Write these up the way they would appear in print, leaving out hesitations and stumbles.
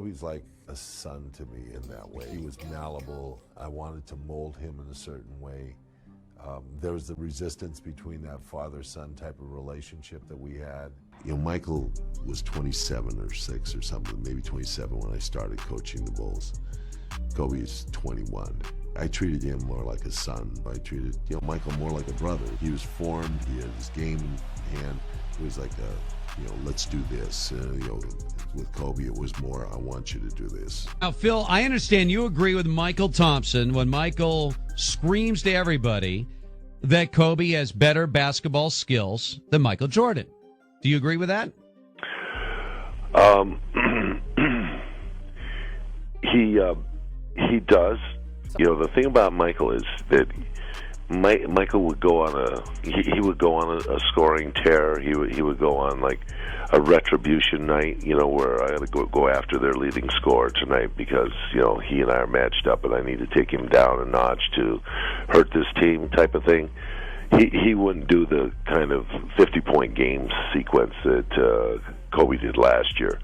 Kobe's like a son to me in that way. He was malleable. I wanted to mold him in a certain way. There was the resistance between that father-son type of relationship that we had. You know, Michael was 27 or 6 or something, maybe 27 when I started coaching the Bulls. Kobe's 21. I treated him more like a son. I treated, Michael more like a brother. He was formed, he had his game in hand. It was like let's do this. With Kobe, it was more, I want you to do this. Now, Phil, I understand you agree with Michael Thompson when Michael screams to everybody that Kobe has better basketball skills than Michael Jordan. Do you agree with that? He does. The thing about Michael is that Michael would go on he would go on a scoring tear. He would go on like a retribution night, where I got to go after their leading scorer tonight because he and I are matched up and I need to take him down a notch to hurt this team type of thing. He wouldn't do the kind of 50-point game sequence that Kobe did last year,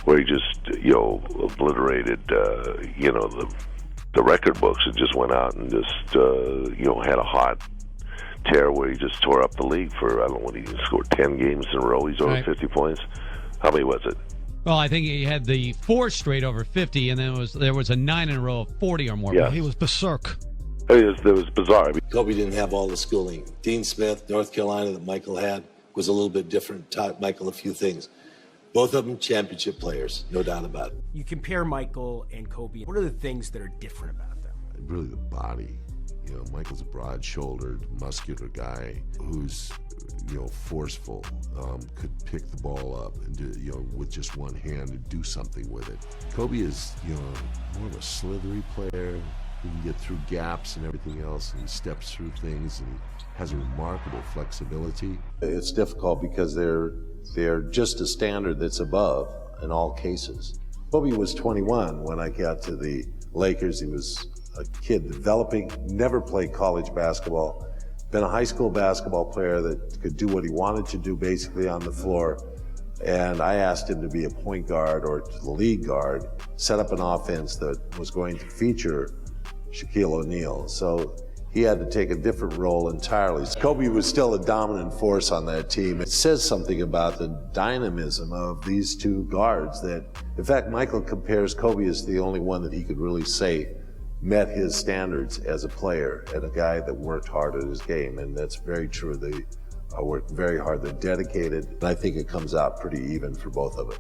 where he just obliterated the record books and just went out and just had a hot tear where he just tore up the league for, I don't know what, he scored 10 games in a row. He's over 50 points. How many was it? Well, I think he had the 4 straight over 50, and then there was a 9 in a row of 40 or more. Yeah. He was berserk. It was bizarre. Kobe didn't have all the schooling. Dean Smith, North Carolina, that Michael had was a little bit different. Taught Michael a few things. Both of them championship players, no doubt about it. You compare Michael and Kobe. What are the things that are different about them? Really the body. Michael's a broad-shouldered, muscular guy who's, forceful, could pick the ball up and do, with just one hand and do something with it. Kobe is, more of a slithery player. He can get through gaps and everything else, and he steps through things, and he has a remarkable flexibility. It's difficult because they're just a standard that's above in all cases. Kobe was 21 when I got to the Lakers. He was a kid developing, never played college basketball, been a high school basketball player that could do what he wanted to do basically on the floor. And I asked him to be a point guard or the lead guard, set up an offense that was going to feature Shaquille O'Neal. So he had to take a different role entirely. Kobe was still a dominant force on that team. It says something about the dynamism of these two guards that, in fact, Michael compares Kobe as the only one that he could really say met his standards as a player and a guy that worked hard at his game. And that's very true. They worked very hard. They're dedicated. And I think it comes out pretty even for both of them.